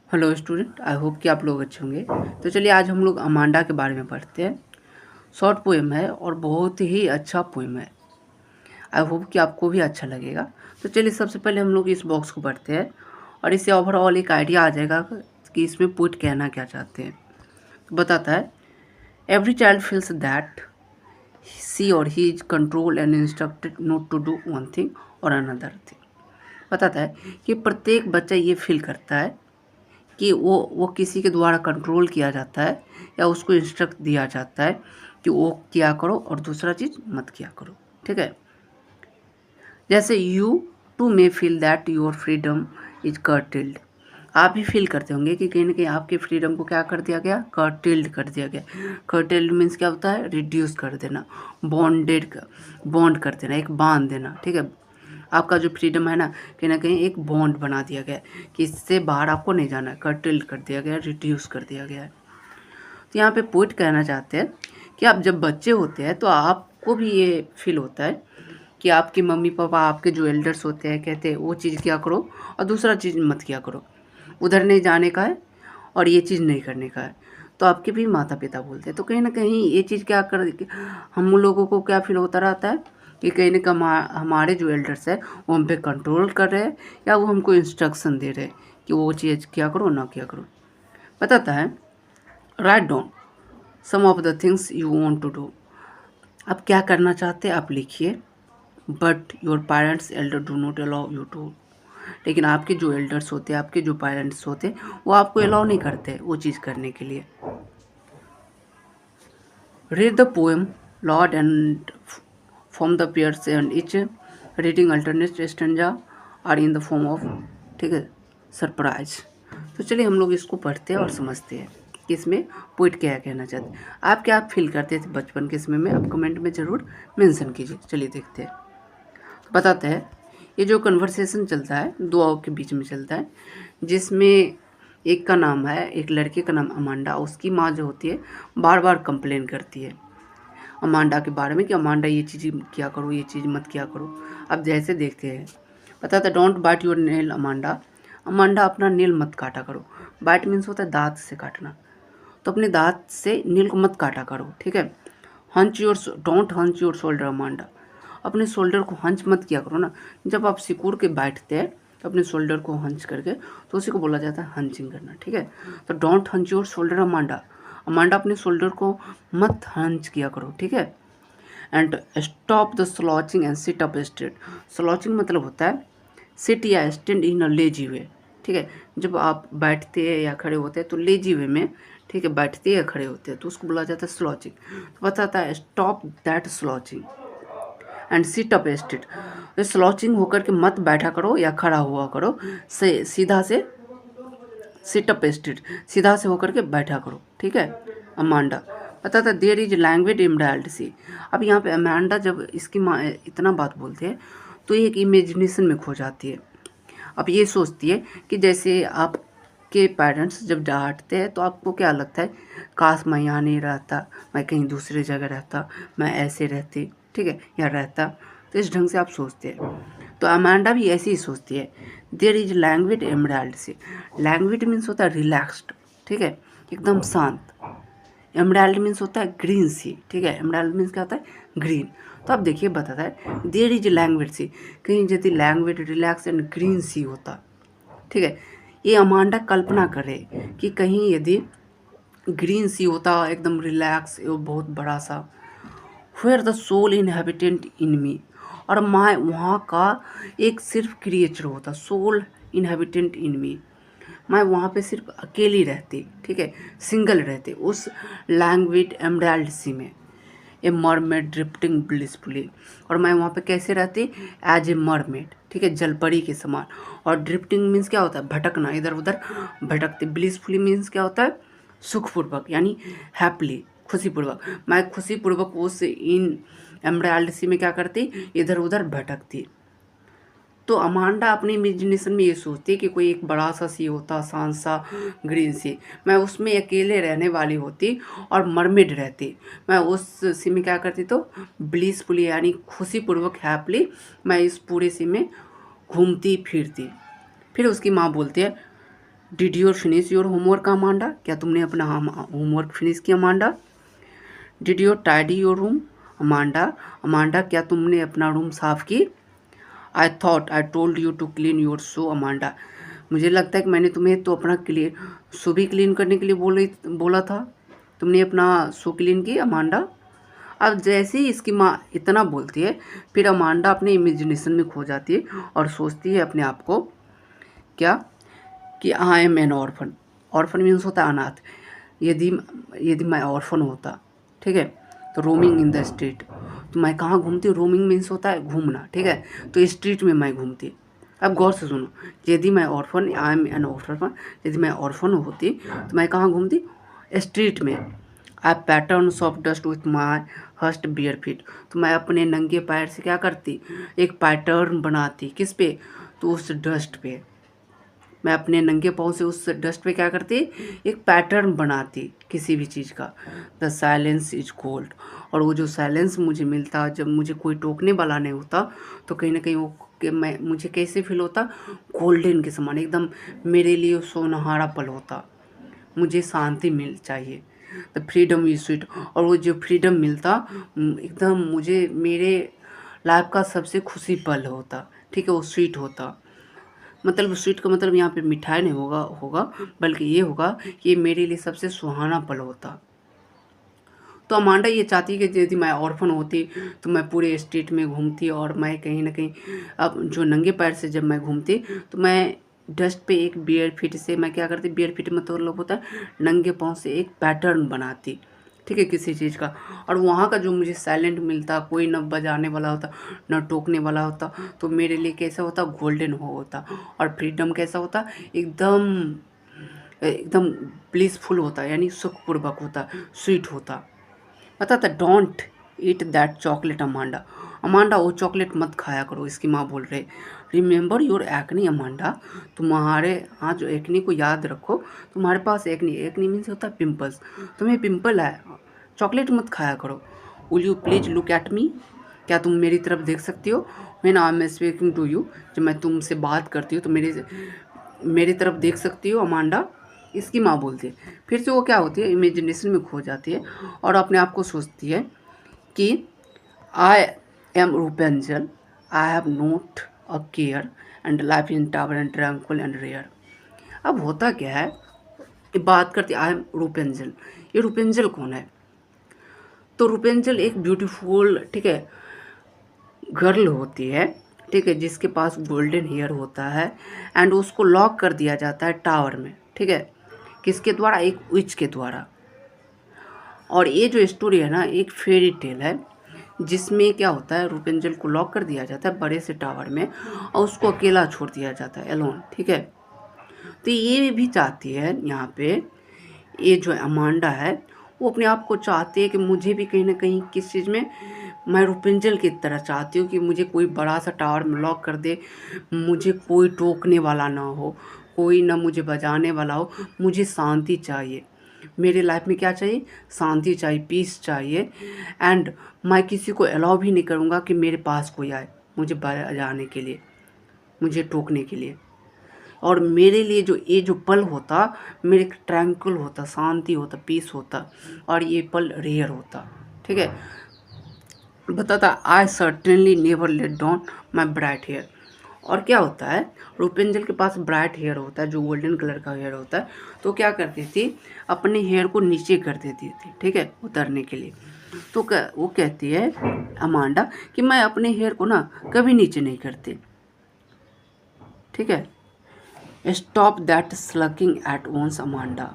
Hello student, I hope कि आप लोग अच्छे होंगे। तो चलिए आज हम लोग अमांडा के बारे में पढ़ते हैं। शॉर्ट पोएम है और बहुत ही अच्छा पोएम है। आई होप कि आपको भी अच्छा लगेगा। तो चलिए सबसे पहले हम लोग इस बॉक्स को पढ़ते हैं और इससे ओवरऑल एक आइडिया आ जाएगा कि इसमें पोइट कहना क्या चाहते हैं। तो बताता है, every child feels that she और he is control and instructed not to do one thing और अनदर थिंग। बताता है कि प्रत्येक बच्चा ये फील करता है कि वो किसी के द्वारा कंट्रोल किया जाता है या उसको इंस्ट्रक्ट दिया जाता है कि वो किया करो और दूसरा चीज़ मत किया करो। ठीक है, जैसे you too may feel that your freedom is curtailed. आप भी फील करते होंगे कि कहीं ना कहीं आपके फ्रीडम को क्या कर दिया गया, कर्टिल्ड कर दिया गया। कर्टिल्ड मीन्स क्या होता है, रिड्यूस कर देना, बॉन्ड कर देना, एक बांध देना। ठीक है, आपका जो फ्रीडम है ना कहीं एक बॉन्ड बना दिया गया है कि इससे बाहर आपको नहीं जाना है, कर्टिल्ड कर दिया गया है, रिड्यूस कर दिया गया है। तो यहाँ पे पोइट कहना चाहते हैं कि आप जब बच्चे होते हैं तो आपको भी ये फील होता है कि आपके मम्मी पापा, आपके जो एल्डर्स होते हैं, कहते हैं वो चीज़ किया करो और दूसरा चीज़ मत किया करो, उधर नहीं जाने का है और ये चीज़ नहीं करने का है। तो आपके भी माता पिता बोलते हैं। तो कहीं ना कहीं ये चीज़ क्या कर, हम लोगों को क्या फील होता रहता है कि कहीं ना कहीं हमारे जो एल्डर्स है वो हम पे कंट्रोल कर रहे हैं या वो हमको इंस्ट्रक्शन दे रहे हैं कि वो चीज़ किया करो ना किया करो। बताता है, write down some of the things you want to do. आप क्या करना चाहते हैं आप लिखिए, but your parents elder do not allow you to. लेकिन आपके जो एल्डर्स होते हैं, आपके जो पेरेंट्स होते हैं, वो आपको अलाउ नहीं करते वो चीज़ करने के लिए। Read the poem aloud and form the pairs and each reading alternate stanza are in the form of, ठीक है, सरप्राइज। तो चलिए हम लोग इसको पढ़ते हैं और समझते हैं कि इसमें पोइट क्या कहना चाहते हैं। आप क्या फील करते थे बचपन के समय में, आप कमेंट में ज़रूर मेंशन कीजिए। चलिए देखते हैं। बताते हैं, ये जो कन्वर्सेशन चलता है दो के बीच में चलता है, जिसमें एक का नाम है, एक लड़के का नाम अमांडा। उसकी माँ जो होती है बार बार कंप्लेन करती है अमांडा के बारे में कि अमांडा ये चीज़ किया करो, ये चीज़ मत किया करो। अब जैसे देखते हैं, बताता है, don't bite your nail Amanda. Amanda अपना नेल मत काटा करो। बाइट मीन्स होता है दांत से काटना, तो अपने दांत से नील को मत काटा करो। ठीक है, don't hunch your shoulder Amanda. अपने शोल्डर को हंच मत किया करो ना। जब आप सिकुड़ के बैठते हैं तो अपने शोल्डर को हंच करके, तो उसी को बोला जाता है हंचिंग करना। ठीक है, तो don't hunch your shoulder Amanda. Amanda अपने शोल्डर को मत हंच किया करो। ठीक है, and stop the slouching and sit up straight. Slouching मतलब होता है सिट या स्टैंड इन अ लेजी वे। ठीक है, जब आप बैठते हैं या खड़े होते हैं तो लेजी वे में, ठीक है, बैठते या खड़े होते हैं तो उसको बोला जाता है स्लॉचिंग। तो बताता है, stop that slouching and sit up straight. तो स्लॉचिंग होकर के मत बैठा करो या खड़ा हुआ करो, से सीधा से सिट अप स्ट्रेट, सीधा से होकर के बैठा करो। ठीक है, अमांडा बताता, देयर इज लैंग्वेज एम्ब्राइड सी। अब यहाँ पे अमांडा जब इसकी माँ इतना बात बोलते हैं तो ये एक इमेजिनेशन में खो जाती है। अब ये सोचती है कि जैसे आपके पेरेंट्स जब डांटते हैं तो आपको क्या लगता है, काश मैं यहाँ नहीं रहता, मैं कहीं दूसरी जगह रहता, मैं ऐसे रहती, ठीक है, या रहता। तो इस ढंग से आप सोचते हैं। तो अमांडा भी ऐसे ही सोचती है, देयर इज लैंग्वेज एमराल्ड से। लैंग्वेज मीन्स होता है रिलैक्स्ड, ठीक है, एकदम शांत। एमराल्ड मीन्स होता है ग्रीन सी। ठीक है, एमराल्ड मीन्स क्या होता है, ग्रीन। तो अब देखिए बताता है, देयर इज लैंग्वेज सी, कहीं यदि लैंग्वेज रिलैक्स एंड ग्रीन सी होता। ठीक है, ये अमांडा कल्पना करे कि कहीं यदि ग्रीन सी होता, एकदम रिलैक्स, बहुत बड़ा सा, वेयर द सोल इनहेबिटेंट इन मी, और मैं वहाँ का एक सिर्फ क्रिएचर होता, सोल इनहेबिटेंट इन मी, मैं वहाँ पे सिर्फ अकेली रहती। ठीक है, सिंगल रहती उस लैंग्वेज एमराल्ड सी में, ए मरमेड ड्रिफ्टिंग ब्लिसफुली। और मैं वहाँ पे कैसे रहती, एज ए मरमेड। ठीक है, जलपरी के समान। और ड्रिफ्टिंग मीन्स क्या होता है, भटकना, इधर उधर भटकते। ब्लिसफुली मीन्स क्या होता है, सुखपूर्वक, यानी हैप्पली, खुशीपूर्वक। मैं खुशीपूर्वक उस इन एमराल्ड सी में क्या करती, इधर उधर भटकती। तो अमांडा अपनी इमेजिनेशन में ये सोचती है कि कोई एक बड़ा सा सी होता, शांत सा ग्रीन सी, मैं उसमें अकेले रहने वाली होती और मरमेड रहती। मैं उस सी में क्या करती, तो ब्लिसफुली यानी खुशीपूर्वक, हैप्पली मैं इस पूरे सी में घूमती फिरती। फिर उसकी माँ बोलती है, did you finish your homework Amanda, क्या तुमने अपना होमवर्क फिनिश किया अमांडा। Did you tidy your room Amanda, Amanda क्या तुमने अपना रूम साफ की। I thought I told you to clean your shoe Amanda, मुझे लगता है कि मैंने तुम्हें तो अपना शू भी क्लीन करने के लिए बोला था, तुमने अपना शू क्लीन की अमांडा। अब जैसे ही इसकी माँ इतना बोलती है, फिर अमांडा अपने इमेजिनेशन में खो जाती है और सोचती है अपने आप को क्या कि I M N orphan. Orphan means होता है अनाथ। यदि यदि मैं ऑर्फन होता, ठीक है, तो रोमिंग इन द स्ट्रीट, तो मैं कहाँ घूमती। रोमिंग मीन्स होता है घूमना, ठीक है, तो स्ट्रीट में मैं घूमती। अब गौर से सुनो, यदि मैं orphan, I am N orphan, यदि मैं ऑर्फन होती तो मैं कहाँ घूमती, स्ट्रीट में। I patterns of dust with my hust bare feet, तो मैं अपने नंगे पैर से क्या करती, एक पैटर्न बनाती। किस पे, तो उस डस्ट पे। मैं अपने नंगे पाँव से उस डस्ट पे क्या करती, एक पैटर्न बनाती किसी भी चीज़ का। द साइलेंस इज गोल्ड, और वो जो साइलेंस मुझे मिलता जब मुझे कोई टोकने वाला नहीं होता, तो कहीं ना कहीं वो कि मैं मुझे कैसे फील होता, गोल्डन के समान, एकदम मेरे लिए सोनहारा पल होता। मुझे शांति मिल चाहिए, द फ्रीडम इज स्वीट, और वो जो फ्रीडम मिलता एकदम मुझे मेरे लाइफ का सबसे खुशी पल होता, ठीक है, वो स्वीट होता। मतलब स्वीट का मतलब यहाँ पे मिठाई नहीं होगा होगा बल्कि ये होगा कि ये मेरे लिए सबसे सुहाना पल होता। तो अमांडा ये चाहती है कि यदि मैं ऑर्फन होती तो मैं पूरे स्ट्रीट में घूमती, और मैं कहीं ना कहीं अब जो नंगे पैर से जब मैं घूमती तो मैं डस्ट पे एक बियर फीट से मैं क्या करती, बियर फीट मतलब होता है नंगे पाँव से एक पैटर्न बनाती, ठीक है, किसी चीज़ का। और वहाँ का जो मुझे साइलेंट मिलता, कोई न बजाने वाला होता न टोकने वाला होता, तो मेरे लिए कैसा होता, गोल्डन होता। और फ्रीडम कैसा होता, एकदम एकदम ब्लिसफुल होता, यानी सुखपूर्वक होता, स्वीट होता। पता था, don't eat that chocolate Amanda, Amanda वो चॉकलेट मत खाया करो, इसकी माँ बोल रहे। रिमेंबर योर एक्नी अमांडा, तुम्हारे हाँ जो एक्नी को याद रखो, तुम्हारे पास एक्नी, एक्नी मीन्स होता है पिंपल्स, तुम्हें पिंपल है, चॉकलेट मत खाया करो। Will you please look at me, क्या तुम मेरी तरफ देख सकती हो। When I am speaking to you, जब मैं तुमसे बात करती हूँ तो मेरी तरफ देख सकती हो अमांडा, इसकी माँ बोलती है। फिर से वो क्या होती है, इमेजिनेशन में खो जाती है और अपने आप को सोचती है कि I am Rapunzel, I have not a care and life in tower and tranquil and rare. अब होता क्या है, ये बात करती आई एम रूपेंजल, ये रूपेंजल कौन है, तो रूपेंजल एक ब्यूटीफुल, ठीक है, गर्ल होती है, ठीक है, जिसके पास गोल्डन हेयर होता है एंड उसको लॉक कर दिया जाता है टावर में, ठीक है, किसके द्वारा, एक विच के द्वारा। और ये जो स्टोरी है ना, एक फेरी टेल है, जिसमें क्या होता है, रूपेंजल को लॉक कर दिया जाता है बड़े से टावर में और उसको अकेला छोड़ दिया जाता है, एलोन, ठीक है। तो ये भी चाहती है यहाँ पे, ये जो अमांडा है वो अपने आप को चाहती है कि मुझे भी कहीं ना कहीं किस चीज़ में, मैं रूपेंजल की तरह चाहती हूँ कि मुझे कोई बड़ा सा टावर में लॉक कर दे, मुझे कोई टोकने वाला ना हो, कोई ना मुझे बजाने वाला हो, मुझे शांति चाहिए। मेरे लाइफ में क्या चाहिए, शांति चाहिए, पीस चाहिए। एंड मैं किसी को अलाउ भी नहीं करूँगा कि मेरे पास कोई आए मुझे बजाने के लिए, मुझे टोकने के लिए। और मेरे लिए जो ये जो पल होता, मेरे ट्रैंक्विल होता, शांति होता, पीस होता, और ये पल रेयर होता, ठीक है। बताता I certainly never let down my bright hair. और क्या होता है, रूपेंजल के पास ब्राइट हेयर होता है, जो गोल्डन कलर का हेयर होता है, तो क्या करती थी, अपने हेयर को नीचे कर देती थी, ठीक है, उतरने के लिए। तो वो कहती है अमांडा कि मैं अपने हेयर को ना कभी नीचे नहीं करती, ठीक है। Stop that sulking at once Amanda.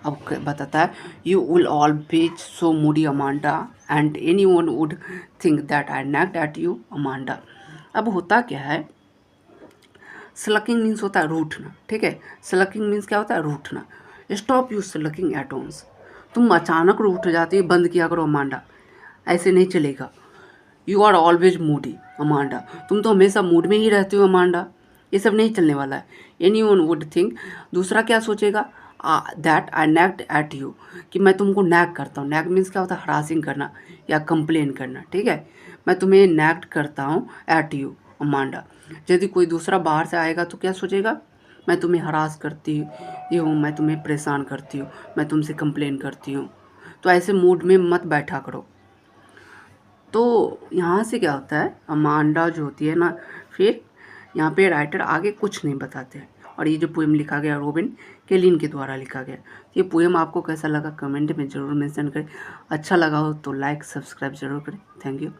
अब बताता है, you will always so moody Amanda and anyone would think that I nagged at you Amanda. अब होता क्या है, स्लकिंग मीन्स होता है रूठना, ठीक है, स्लकिंग मीन्स क्या होता है, रूठना। स्टॉप यू स्लकिंग एट वंस, तुम अचानक रूठ जाती है, बंद किया करो अमांडा, ऐसे नहीं चलेगा। You are always moody Amanda, तुम तो हमेशा मूड में ही रहती हो अमांडा, ये सब नहीं चलने वाला है। एनी वन वुड थिंक, दूसरा क्या सोचेगा, that I nagged at you, कि मैं तुमको नैक करता हूँ। नैक मीन्स क्या होता है, हरासिंग करना या कंप्लेन करना, ठीक है, मैं तुम्हें नैक्ड करता हूँ एट यू अमांडा। यदि कोई दूसरा बाहर से आएगा तो क्या सोचेगा, मैं तुम्हें हरास करती हूँ, मैं तुम्हें परेशान करती हूँ, मैं तुमसे कंप्लेन करती हूँ। तो ऐसे मूड में मत बैठा करो। तो यहाँ से क्या होता है, अमांडा जो होती है ना, फिर यहाँ पे राइटर आगे कुछ नहीं बताते हैं। और ये जो पोएम लिखा गया रोबिन केलिन के द्वारा लिखा गया। ये पोएम आपको कैसा लगा कमेंट में ज़रूर मेंशन करें। अच्छा लगा हो तो लाइक सब्सक्राइब ज़रूर करें। Thank you.